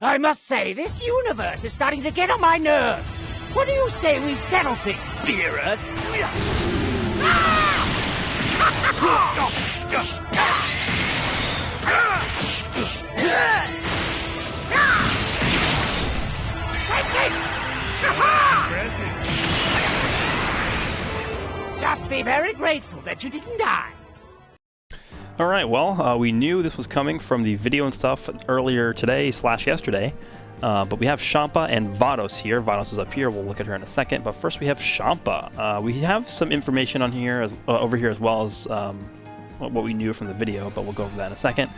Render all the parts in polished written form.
I must say, this universe is starting to get on my nerves. What do you say we settle things, Beerus? Just be very grateful that you didn't die. Alright, well, we knew this was coming from the video and stuff earlier today / yesterday, but we have CHAMPA and Vados here. Vados is up here, we'll look at her in a second, but first we have CHAMPA. We have some information on here, over here as well as what we knew from the video, but we'll go over that in a second.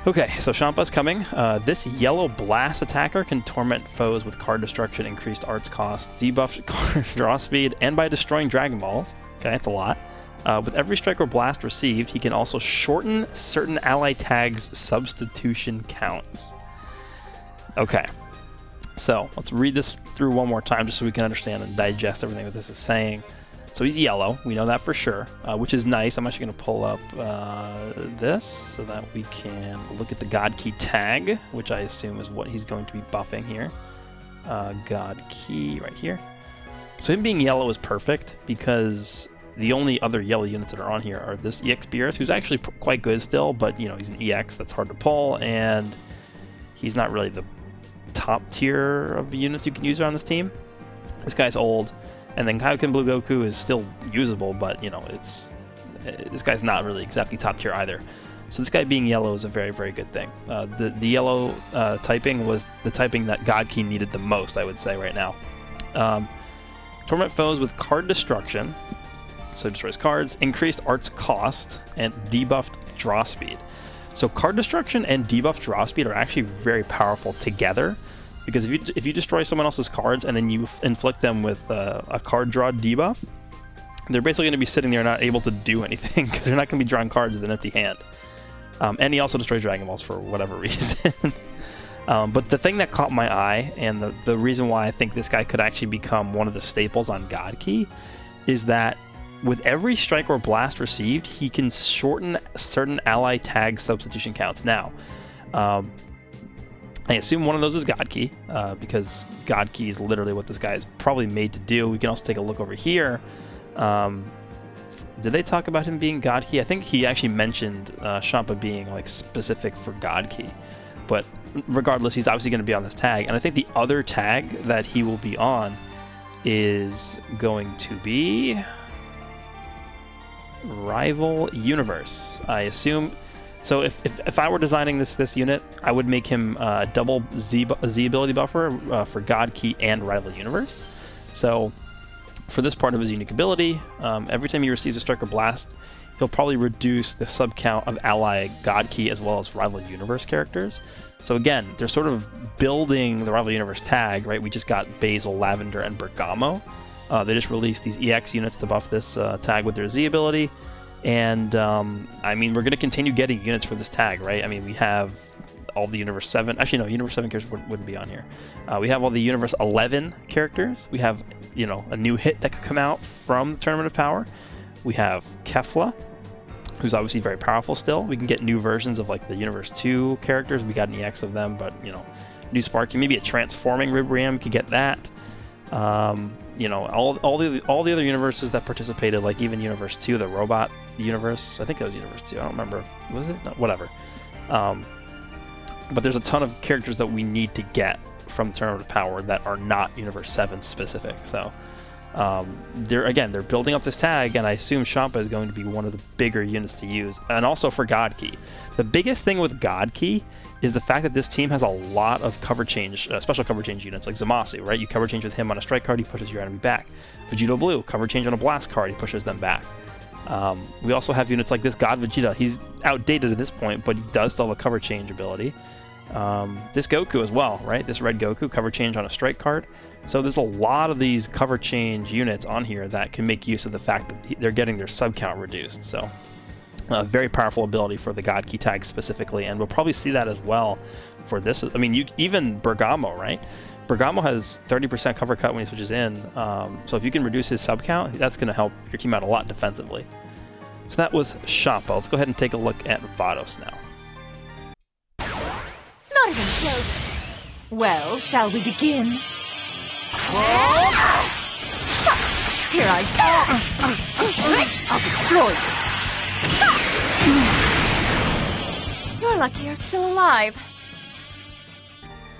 Okay, so CHAMPA's coming. This yellow blast attacker can torment foes with card destruction, increased arts cost, debuffed card draw speed, and by destroying Dragon Balls. Okay, that's a lot. With every strike or blast received, he can also shorten certain ally tags' substitution counts. Okay, so let's read this through one more time just so we can understand and digest everything that this is saying. So he's yellow, we know that for sure, which is nice. I'm actually going to pull up this so that we can look at the God Key tag, which I assume is what he's going to be buffing here. God Key right here. So him being yellow is perfect because the only other yellow units that are on here are this EX Beerus, who's actually quite good still, but you know, he's an EX that's hard to pull, and he's not really the top tier of the units you can use around this team. This guy's old, and then Kaioken Blue Goku is still usable, but you know, this guy's not really exactly top tier either. So this guy being yellow is a very, very good thing. The yellow typing was the typing that God Key needed the most, I would say, right now. Torment foes with card destruction. So destroys cards, increased arts cost, and debuffed draw speed. So card destruction and debuffed draw speed are actually very powerful together, because if you destroy someone else's cards and then you inflict them with a card draw debuff, they're basically going to be sitting there not able to do anything because they're not going to be drawing cards with an empty hand. And he also destroys Dragon Balls for whatever reason. But the thing that caught my eye, and the reason why I think this guy could actually become one of the staples on God Key, is that with every strike or blast received, he can shorten certain ally tag substitution counts. Now, I assume one of those is God Key, because God Key is literally what this guy is probably made to do. We can also take a look over here. Did they talk about him being God Key? I think he actually mentioned CHAMPA being like specific for God Key. But regardless, he's obviously going to be on this tag. And I think the other tag that he will be on is going to be Rival Universe, I assume. So if I were designing this unit, I would make him double Z ability buffer for God Key and Rival Universe. So for this part of his unique ability, every time he receives a strike or blast, he'll probably reduce the sub count of ally God Key as well as Rival Universe characters. So again, they're sort of building the Rival Universe tag, right? We just got Basil, Lavender, and Bergamo. They just released these EX units to buff this tag with their Z ability. And, I mean, we're going to continue getting units for this tag, right? I mean, we have all the Universe 7... Actually, no, Universe 7 characters wouldn't be on here. We have all the Universe 11 characters. We have, you know, a new hit that could come out from Tournament of Power. We have Kefla, who's obviously very powerful still. We can get new versions of, like, the Universe 2 characters. We got an EX of them, but, you know, new Sparky. Maybe a transforming Ribriam could get that. You know, all the other universes that participated, like even Universe 2, the robot universe. I think that was Universe 2. I don't remember. Was it? No, whatever. But there's a ton of characters that we need to get from the Tournament of Power that are not Universe 7 specific. So they're building up this tag, and I assume CHAMPA is going to be one of the bigger units to use. And also for God Key. The biggest thing with God Key is the fact that this team has a lot of cover change, special cover change units, like Zamasu, right? You cover change with him on a strike card, he pushes your enemy back. Vegeta Blue, cover change on a blast card, he pushes them back. We also have units like this God Vegeta. He's outdated at this point, but he does still have a cover change ability. This Goku as well, right? This red Goku, cover change on a strike card. So there's a lot of these cover change units on here that can make use of the fact that they're getting their sub count reduced. So very powerful ability for the God Key tag specifically, and we'll probably see that as well for this. I mean, even Bergamo, right? Bergamo has 30% cover cut when he switches in, so if you can reduce his sub count, that's going to help your team out a lot defensively. So that was CHAMPA. Let's go ahead and take a look at Vados now. Not even close. Well, shall we begin? Here I go. I'll destroy you. You're lucky you're still alive.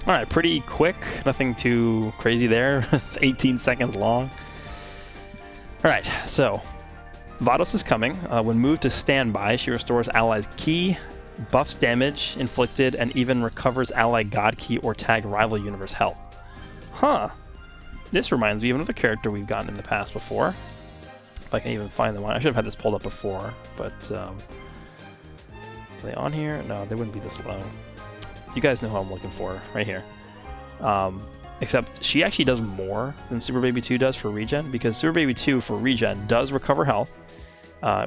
Alright, pretty quick. Nothing too crazy there. It's 18 seconds long. Alright, so Vados is coming. When moved to standby, she restores allies' ki, buffs damage inflicted, and even recovers ally god ki or tag rival universe health. Huh. This reminds me of another character we've gotten in the past before. If I can even find the one. I should have had this pulled up before, but are they on here? No, they wouldn't be this low. You guys know who I'm looking for, right here. Except she actually does more than Super Baby 2 does for regen, because Super Baby 2 for regen does recover health,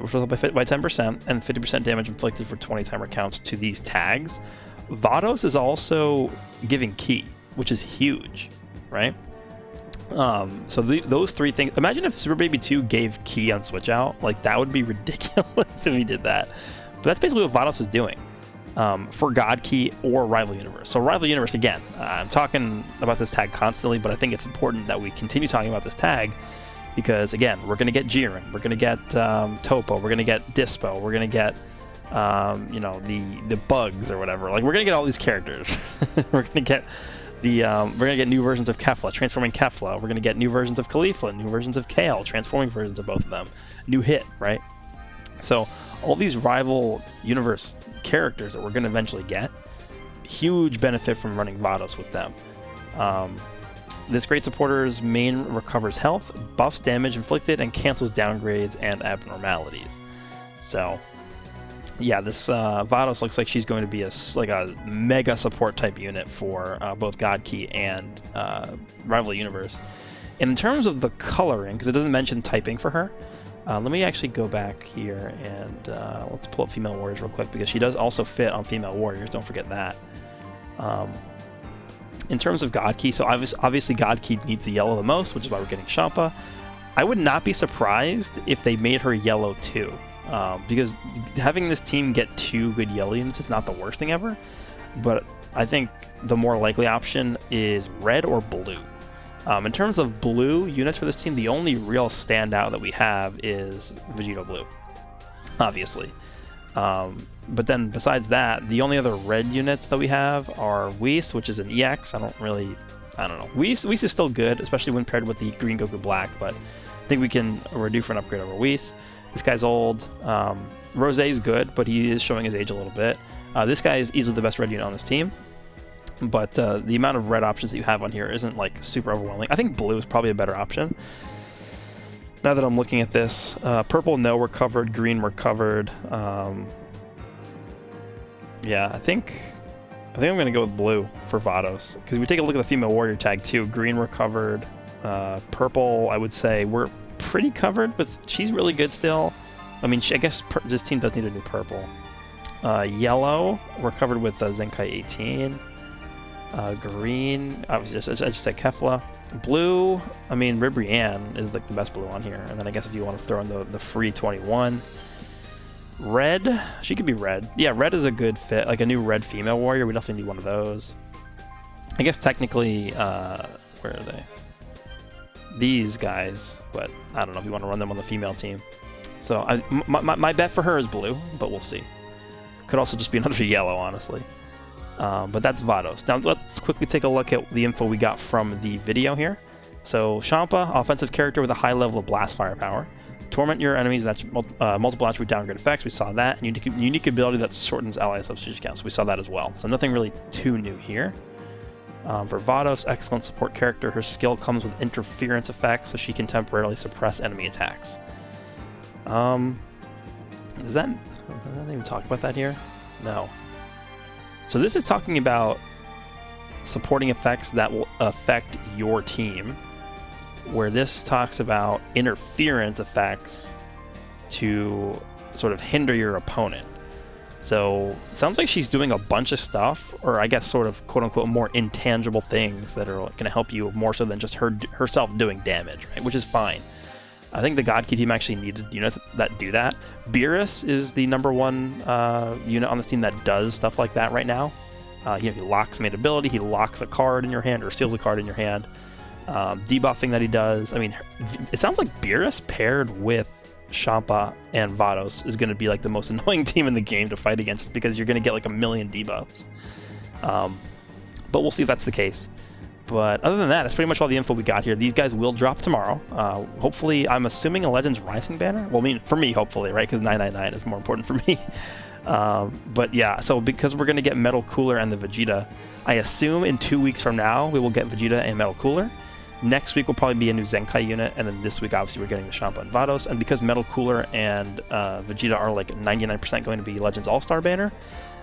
which was up by 10%, and 50% damage inflicted for 20 timer counts to these tags. Vados is also giving ki, which is huge, right? So those three things. Imagine if Super Baby 2 gave ki on switch out. Like, that would be ridiculous if he did that. But that's basically what Vados is doing. For God Key or Rival Universe. So Rival Universe, again, I'm talking about this tag constantly, but I think it's important that we continue talking about this tag because, again, we're going to get Jiren, we're going to get Topo, we're going to get Dispo, we're going to get, you know, the Bugs or whatever. Like, we're going to get all these characters. We're going to get we're going to get new versions of Kefla, transforming Kefla. We're going to get new versions of Caulifla, new versions of Kale, transforming versions of both of them. New Hit, right? So all these Rival Universe characters that we're going to eventually get, huge benefit from running Vados with them. This great supporter's main recovers health, buffs damage inflicted, and cancels downgrades and abnormalities. So yeah, this Vados looks like she's going to be a mega support type unit for both God Key and Rival Universe. And in terms of the coloring, because it doesn't mention typing for her, let me actually go back here and let's pull up Female Warriors real quick, because she does also fit on Female Warriors, don't forget that. In terms of God Key, so obviously God Key needs the yellow the most, which is why we're getting Champa. I would not be surprised if they made her yellow too, because having this team get 2 good yellow units is not the worst thing ever, but I think the more likely option is red or blue. In terms of blue units for this team, the only real standout that we have is Vegito Blue, obviously. But then besides that, the only other red units that we have are Whis, which is an EX. I don't know. Whis is still good, especially when paired with the Green Goku Black, but I think we're due for an upgrade over Whis. This guy's old. Rosé's good, but he is showing his age a little bit. This guy is easily the best red unit on this team. But the amount of red options that you have on here isn't like super overwhelming. I think blue is probably a better option. Now that I'm looking at this, purple, no, we're covered. Green, we're covered. Yeah, I think I'm gonna go with blue for Vados, because we take a look at the Female Warrior tag too. Green, we're covered. Purple, I would say we're pretty covered, but she's really good still. I mean, I guess this team does need a new purple. Yellow, we're covered with Zenkai 18. Green, I just said Kefla. Blue, I mean, Ribrianne is like the best blue on here. And then I guess if you want to throw in the free 21. Red, she could be red. Yeah, red is a good fit. Like a new red female warrior, we definitely need one of those. I guess technically, where are they? These guys, but I don't know if you want to run them on the female team. So my bet for her is blue, but we'll see. Could also just be another yellow, honestly. But that's Vados. Now let's quickly take a look at the info we got from the video here. So Champa, offensive character with a high level of blast firepower. Torment your enemies, that's multiple attribute downgrade effects, we saw that. And unique ability that shortens ally substitution counts, we saw that as well. So nothing really too new here. For Vados, excellent support character, her skill comes with interference effects, so she can temporarily suppress enemy attacks. Does that even talk about that here? No. So this is talking about supporting effects that will affect your team, where this talks about interference effects to sort of hinder your opponent. So it sounds like she's doing a bunch of stuff, or I guess sort of quote-unquote more intangible things that are going to help you more so than just herself doing damage, right? Which is fine. I think the God Key team actually needed units that do that. Beerus is the #1 unit on this team that does stuff like that right now. He locks main ability, he locks a card in your hand or steals a card in your hand. Debuffing that he does. I mean, it sounds like Beerus paired with CHAMPA and Vados is going to be like the most annoying team in the game to fight against because you're going to get like a million debuffs. But we'll see if that's the case. But other than that, that's pretty much all the info we got here. These guys will drop tomorrow. Hopefully, I'm assuming a Legends Rising banner. Well, I mean, for me, hopefully, right? Because 999 is more important for me. But yeah, so because we're going to get Metal Cooler and the Vegeta, I assume in 2 weeks from now, we will get Vegeta and Metal Cooler. Next week will probably be a new Zenkai unit, and then this week, obviously, we're getting the CHAMPA and Vados. And because Metal Cooler and Vegeta are like 99% going to be Legends All-Star banner,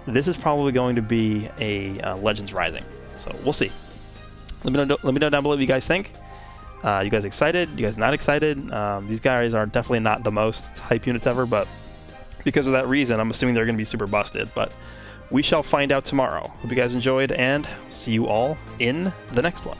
this is probably going to be a Legends Rising. So we'll see. Let me know down below what you guys think. You guys excited? You guys not excited? These guys are definitely not the most hype units ever, but because of that reason, I'm assuming they're going to be super busted. But we shall find out tomorrow. Hope you guys enjoyed, and see you all in the next one.